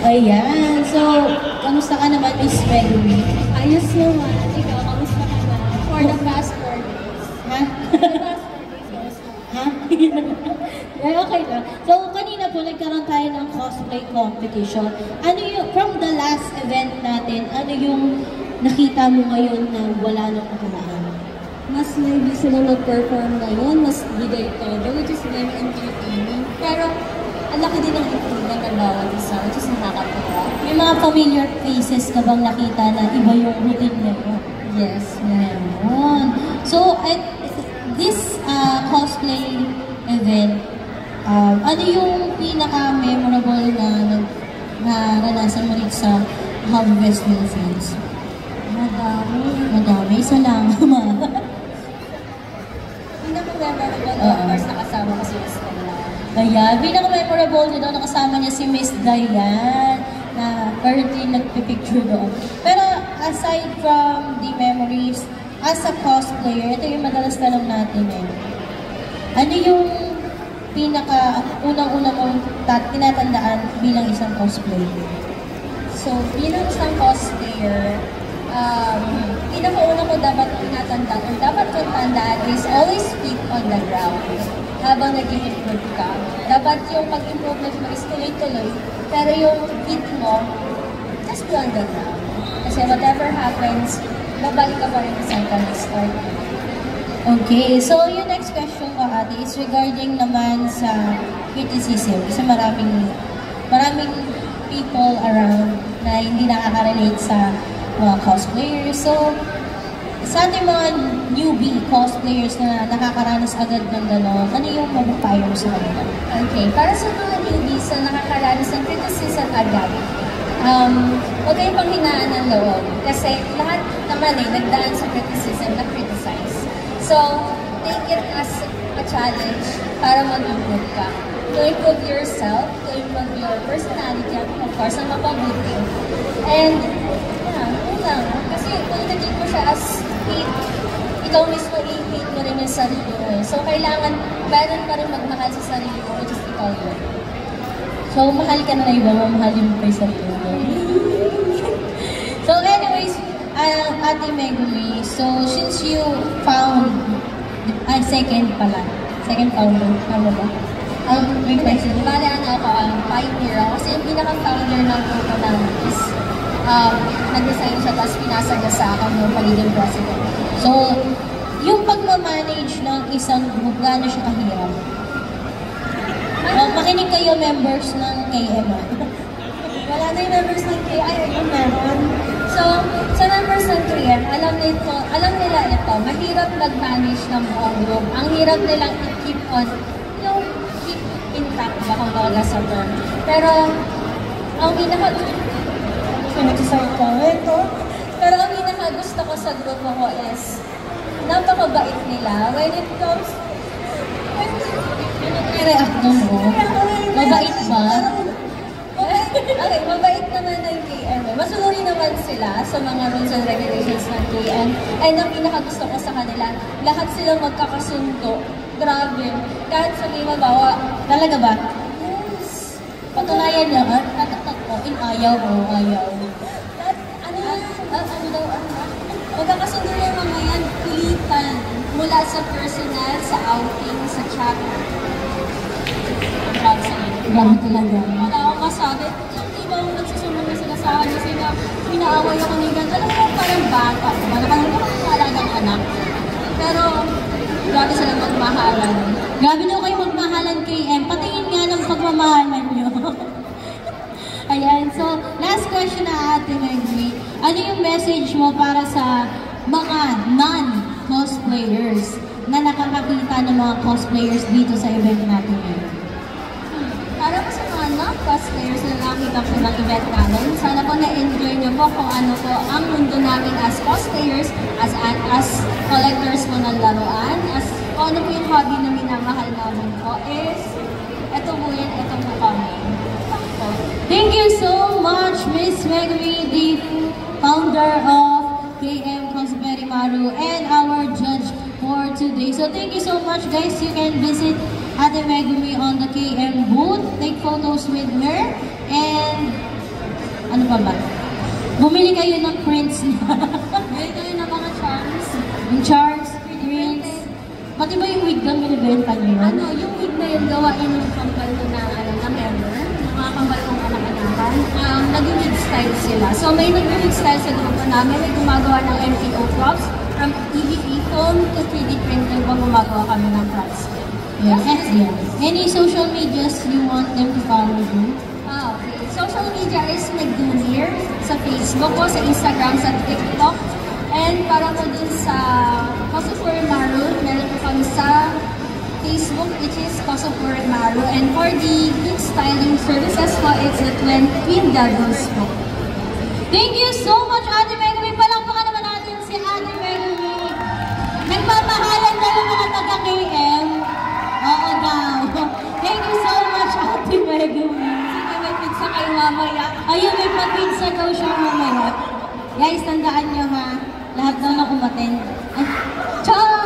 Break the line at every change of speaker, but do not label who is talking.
Ayan. So, kamusta ka naman, Miss Megumi?
Ayos naman. Ikaw, kamusta ka ba? For the past 4 days.
Ha?
For the past 4 days, kamusta ka?
Ha? Ay, okay lang. So, kanina po nagkaroon tayo ng cosplay competition. Ano yung, from the last event natin, ano yung nakita mo ngayon na wala nung nakaraan?
Mas lively sila nag-perform ngayon, mas bigay todo, which is very entertaining. Pero, ang laki din ng improvement ng bawat isa, which is nakakatuwa.
May mga familiar faces ka bang nakita na iba yung routine nila?
Yes,
Meron. So, at this cosplay event, ano yung pinaka-memorable na naranasan mo rin sa Harvest Philippines? Madami. Isa lang.
Pinaka-memorable, of course, nakasama ko si Miss Stella.
Ayan, pinaka-memorable nyo doon, nakasama niya si Miss Diane na currently nagpipicture doon. Pero aside from the memories, as a cosplayer, ito yung madalas tanong natin eh. Ano yung pinaka-unang-una mong tinatandaan bilang isang cosplayer?
So, bilang isang cosplayer, pinaka-una ko dapat tinatandaan or dapat kong tandaan is always feet on the ground. Habang nag-i-improve ka, dapat yung pag-improvement mo is tuloy-tuloy, pero yung feet mo, just be on the ground. Kasi whatever happens, babalik ka pa rin sa cycle na start.
Okay, so yung next question ko ate is regarding naman sa criticism. Kasi maraming people around na hindi nakaka-relate sa mga cosplayers. So, sa ating mga newbie cosplayers na nakakaranas agad ng gano'n, ano yung mapapayo mo sa kanila?
Okay, para sa mga newbies na nakakaranas ng criticism agad, huwag kayong panghinaan ng loob. Kasi lahat naman nagdaan sa criticism na criticize. So, take it as a challenge para mag-improve ka. To improve yourself, to improve your personality, at of course, ang mapabuti. And, yun lang. Kasi kung naging mo siya as hate, ikaw mismo i-hate mo rin yung sarili mo. So, kailangan meron pa rin magmahal sa sarili mo, which is ikaw yun.
So, mahal ka na iba, mamahalin mo pa yung sarili mo. So, anyways, Ate Megumi, so since you found, second founder, tama ba?
May question. Bale, ako, pioneer ako. Kasi yung pinaka-founder ng grupo namin is nag-design siya, tapos pinasa niya sa akin yung pagiging president.
So, yung pagmamanage ng isang group, gaano siya kahirap? Makinig kayo, members ng KM.
Wala na yung members ng KM. Ayun, meron. So, sa members ng KM, alam nila ito, mahirap mag-manage ng buong group. Ang hirap nilang i-keep on, keep intact ba kung baga sa term. Pero, ang pero ang pinaka-gusto ko sa grupo ko is, napakabait nila when it comes
I-react mo mo? Mabait ba?
Okay, mabait naman ng KM. Masunuri naman sila sa mga rules and regulations ng KM. And ang pinakagusto ko sa kanila, lahat sila magkakasundo. Grabe. Kahit sabihin mabawa.
Talaga ba?
Yes.
Patunayan niya, tatatak ko, ayaw o ayaw.
Magkakasundo yung mga yan, kulitan. Mula sa personal, sa outing, sa chat.
Grabe talaga.
Wala akong masabi. Yung iba mo nagsusunod na sila sa akin kasi na pinaaway ako ni Gan. Alam mo, parang bata. Parang alagang anak. Pero, grabe sila magmahalan.
Grabe daw kayo magmahalan KM. Patingin nga ng pagmamahalan nyo. Ayan, so last question na Ate Megumi. Ano yung message mo para sa mga non-cosplayers na nakakakita ng mga cosplayers dito sa event natin ngayon?
Para po sa mga non-cosplayers na nakakita po ng event namin, sana po na-enjoy nyo po kung ano po ang mundo namin as cosplayers, as collectors po ng laruan, as kung ano po yung hobby na minamahal namin po is, ito po yan, ito po kami.
Thank you so much, Miss Megumi, the founder of KM Cosplay Maru and our judge for today. So thank you so much, guys. You can visit Ate Megumi on the KM booth, take photos with her, and Ano pa ba? Bumili kayo ng prints na.
Bumili kayo ng mga charms.
Yung charms, prints. Pati ba yung wig lang binibenta niyo?
Ano, yung wig na yun, gawain ng kambal ko na, na member, ng mga kambal kong anak-anakan. Nag-wig style sila. So may nag-wig style sa grupo namin, may gumagawa ng MPO props, from EVA foam to 3D printer, gumagawa kami ng props.
Yes, yes. Any social medias you want them to follow you?
Okay. Social media is Nagdunir sa Facebook ko, sa Instagram, sa TikTok. And para po dun sa Kosopur Maru, meron po kami sa Facebook, which is Kosopur Maru. And for the wig styling services po, it's the Twin Devils po.
Thank you so much, Ate Megumi. Palakpakan naman natin si Ate Megumi. Nagmamahalan daw yung mga taga-KM. Oo daw. Thank you so much, Ate Megumi.
Sige, may pizza kayo mamaya.
Ayun, may pag-pizza daw siya mamaya. Guys, tandaan nyo ha, lahat daw na umaten. Ay, ciao!